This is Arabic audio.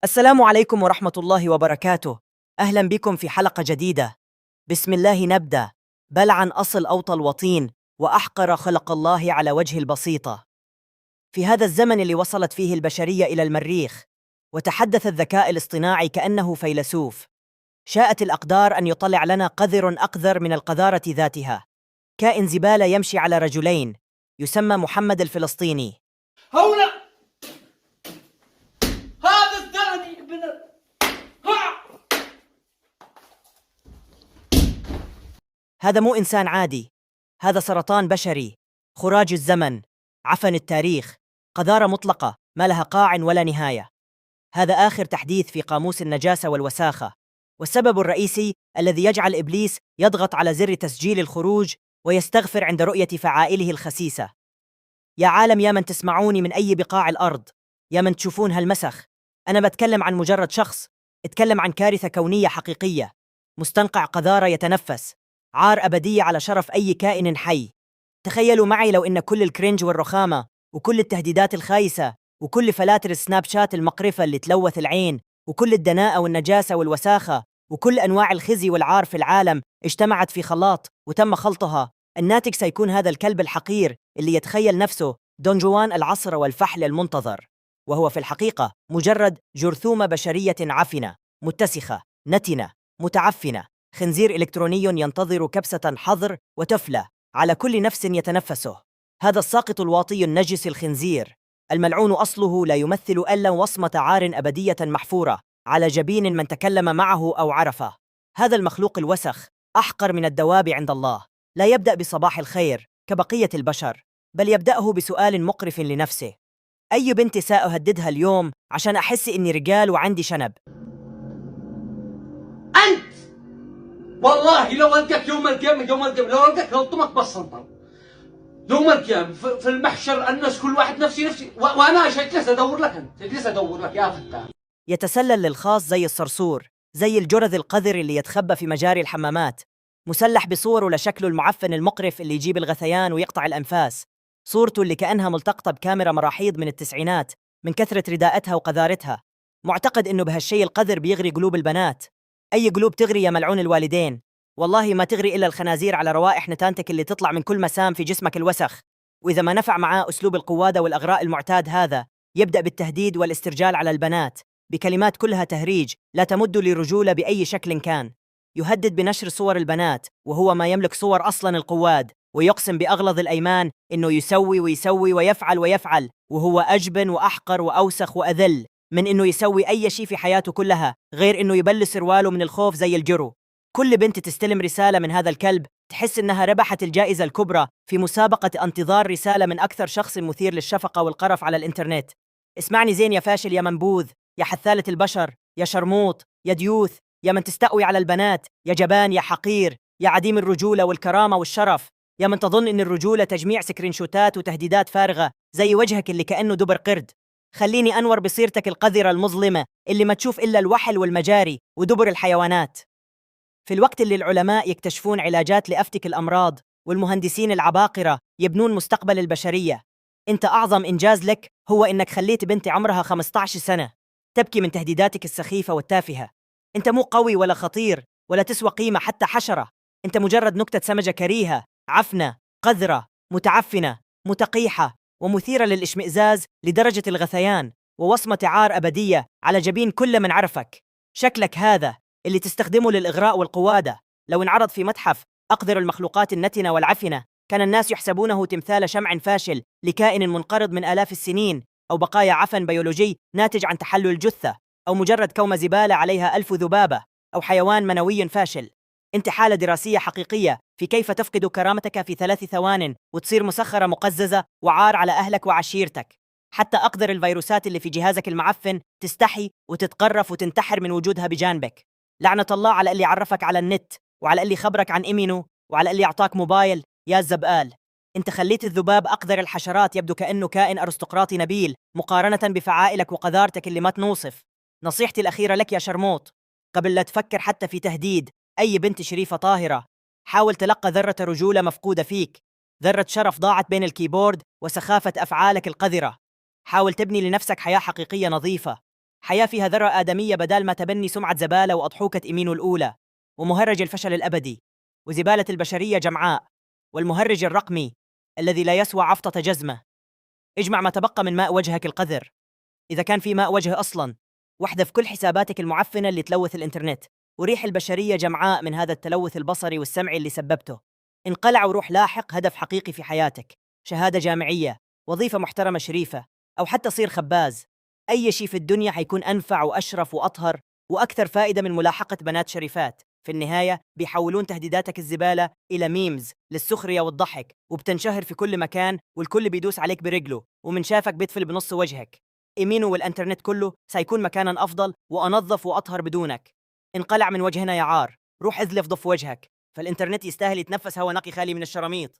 السلام عليكم ورحمة الله وبركاته. أهلا بكم في حلقة جديدة. بسم الله نبدأ. بل عن أصل أوطى الوطين وأحقر خلق الله على وجه البسيطة. في هذا الزمن اللي وصلت فيه البشرية إلى المريخ وتحدث الذكاء الاصطناعي كأنه فيلسوف، شاءت الأقدار أن يطلع لنا قذر أقذر من القذارة ذاتها، كائن زبالة يمشي على رجلين يسمى محمد الفلسطيني. هنا هذا الثاني ابن ها. هذا مو إنسان عادي، هذا سرطان بشري، خراج الزمن، عفن التاريخ، قذارة مطلقة ما لها قاع ولا نهاية. هذا آخر تحديث في قاموس النجاسة والوساخة، والسبب الرئيسي الذي يجعل إبليس يضغط على زر تسجيل الخروج ويستغفر عند رؤية فعائله الخسيسة. يا عالم، يا من تسمعوني من أي بقاع الأرض، يا من تشوفون هالمسخ، أنا بتكلم عن مجرد شخص، اتكلم عن كارثة كونية حقيقية، مستنقع قذارة يتنفس، عار أبدية على شرف أي كائن حي. تخيلوا معي لو إن كل الكرنج والرخامة وكل التهديدات الخايسة وكل فلاتر السناب شات المقرفة اللي تلوث العين وكل الدناءة والنجاسة والوساخة وكل أنواع الخزي والعار في العالم اجتمعت في خلاط وتم خلطها. الناتج سيكون هذا الكلب الحقير اللي يتخيل نفسه دون جوان العصر والفحل المنتظر، وهو في الحقيقة مجرد جرثومة بشرية عفنة متسخة نتنة متعفنة، خنزير إلكتروني ينتظر كبسة حظر وتفلة على كل نفس يتنفسه. هذا الساقط الواطي النجس الخنزير الملعون أصله لا يمثل إلا وصمة عار أبدية محفورة على جبين من تكلم معه أو عرفه. هذا المخلوق الوسخ أحقر من الدواب عند الله، لا يبدأ بصباح الخير كبقية البشر، بل يبدأه بسؤال مقرف لنفسه: أي بنت سأهددها اليوم عشان أحس إني رجال وعندي شنب؟ انت والله لو القاك يوم القيامه لو القاك لطمك بالسنطر يوم القيامه في المحشر. الناس كل واحد نفسي وانا جالس ادور لك، انت جالس ادور لك يا فتاح. يتسلل للخاص زي الصرصور، زي الجرذ القذر اللي يتخبى في مجاري الحمامات، مسلح بصوره لشكله المعفن المقرف اللي يجيب الغثيان ويقطع الأنفاس، صورته اللي كأنها ملتقطة بكاميرا مراحيض من التسعينات من كثرة رداءتها وقذارتها، معتقد إنه بهالشي القذر بيغري قلوب البنات. أي قلوب تغري يا ملعون الوالدين؟ والله ما تغري إلا الخنازير على روائح نتانتك اللي تطلع من كل مسام في جسمك الوسخ. وإذا ما نفع معاه أسلوب القوادة والأغراء المعتاد هذا، يبدأ بالتهديد والاسترجال على البنات بكلمات كلها تهريج لا تمد لرجولة بأي شكل كان. يهدد بنشر صور البنات وهو ما يملك صور أصلا القواد، ويقسم بأغلظ الأيمان إنه يسوي ويسوي ويفعل ويفعل، وهو أجبن وأحقر وأوسخ وأذل من إنه يسوي أي شيء في حياته كلها غير إنه يبل سرواله من الخوف زي الجرو. كل بنت تستلم رسالة من هذا الكلب تحس إنها ربحت الجائزة الكبرى في مسابقة انتظار رسالة من أكثر شخص مثير للشفقة والقرف على الإنترنت. اسمعني زين يا فاشل، يا منبوذ، يا حثالة البشر، يا شرموط، يا ديوث، يا من تستقوي على البنات، يا جبان، يا حقير، يا عديم الرجولة والكرامة والشرف، يا من تظن إن الرجولة تجميع سكرينشوتات وتهديدات فارغة زي وجهك اللي كأنه دبر قرد. خليني أنور بصيرتك القذرة المظلمة اللي ما تشوف إلا الوحل والمجاري ودبر الحيوانات. في الوقت اللي العلماء يكتشفون علاجات لأفتك الأمراض والمهندسين العباقرة يبنون مستقبل البشرية، أنت أعظم إنجاز لك هو إنك خليت بنت عمرها 15 سنة تبكي من تهديداتك السخيفة والتافهة. أنت مو قوي ولا خطير ولا تسوى قيمة حتى حشرة، أنت مجرد نكتة سمجة كريهة، عفنة، قذرة، متعفنة، متقيحة، ومثيرة للإشمئزاز لدرجة الغثيان، ووصمة عار أبدية على جبين كل من عرفك. شكلك هذا اللي تستخدمه للإغراء والقوادة لو انعرض في متحف أقذر المخلوقات النتنة والعفنة كان الناس يحسبونه تمثال شمع فاشل لكائن منقرض من آلاف السنين، أو بقايا عفن بيولوجي ناتج عن تحلل الجثة، أو مجرد كومة زبالة عليها 1000 ذبابة، أو حيوان منوي فاشل. أنت حالة دراسية حقيقية في كيف تفقد كرامتك في 3 ثوان وتصير مسخرة مقززة وعار على أهلك وعشيرتك. حتى أقدر الفيروسات اللي في جهازك المعفن تستحي وتتقرف وتنتحر من وجودها بجانبك. لعنة الله على اللي عرفك على النت، وعلى اللي خبرك عن إيمينو، وعلى اللي أعطاك موبايل. يا الزبقال، أنت خليت الذباب أقذر الحشرات يبدو كأنه كائن أرستقراطي نبيل مقارنة بفعائلك وقذارتك اللي ما تنوصف. نصيحتي الأخيرة لك يا شرموط، قبل لا تفكر حتى في تهديد أي بنت شريفة طاهرة، حاول تلقى ذرة رجولة مفقودة فيك، ذرة شرف ضاعت بين الكيبورد وسخافة أفعالك القذرة. حاول تبني لنفسك حياة حقيقية نظيفة، حياة فيها ذرة آدمية بدال ما تبني سمعة زبالة وأضحوكة إيمينو الأولى، ومهرج الفشل الأبدي، وزبالة البشرية جمعاء، والمهرج الرقمي الذي لا يسوى عفطة جزمة. اجمع ما تبقى من ماء وجهك القذر، إذا كان في ماء وجه أصلاً، واحذف كل حساباتك المعفنة اللي تلوث الإنترنت، وريح البشرية جمعاء من هذا التلوث البصري والسمعي اللي سببته. انقلع وروح لاحق هدف حقيقي في حياتك، شهادة جامعية، وظيفة محترمة شريفة، أو حتى صير خباز. أي شيء في الدنيا حيكون أنفع وأشرف وأطهر وأكثر فائدة من ملاحقة بنات شريفات. في النهاية بيحولون تهديداتك الزبالة إلى ميمز للسخرية والضحك، وبتنشهر في كل مكان والكل بيدوس عليك برجله، ومن شافك بيطفل بنص وجهك. إيمينو والإنترنت كله سيكون مكانا أفضل وأنظف وأطهر بدونك. انقلع من وجهنا يا عار، روح اذلف ضف وجهك، فالإنترنت يستاهل يتنفس هوا نقي خالي من الشراميط.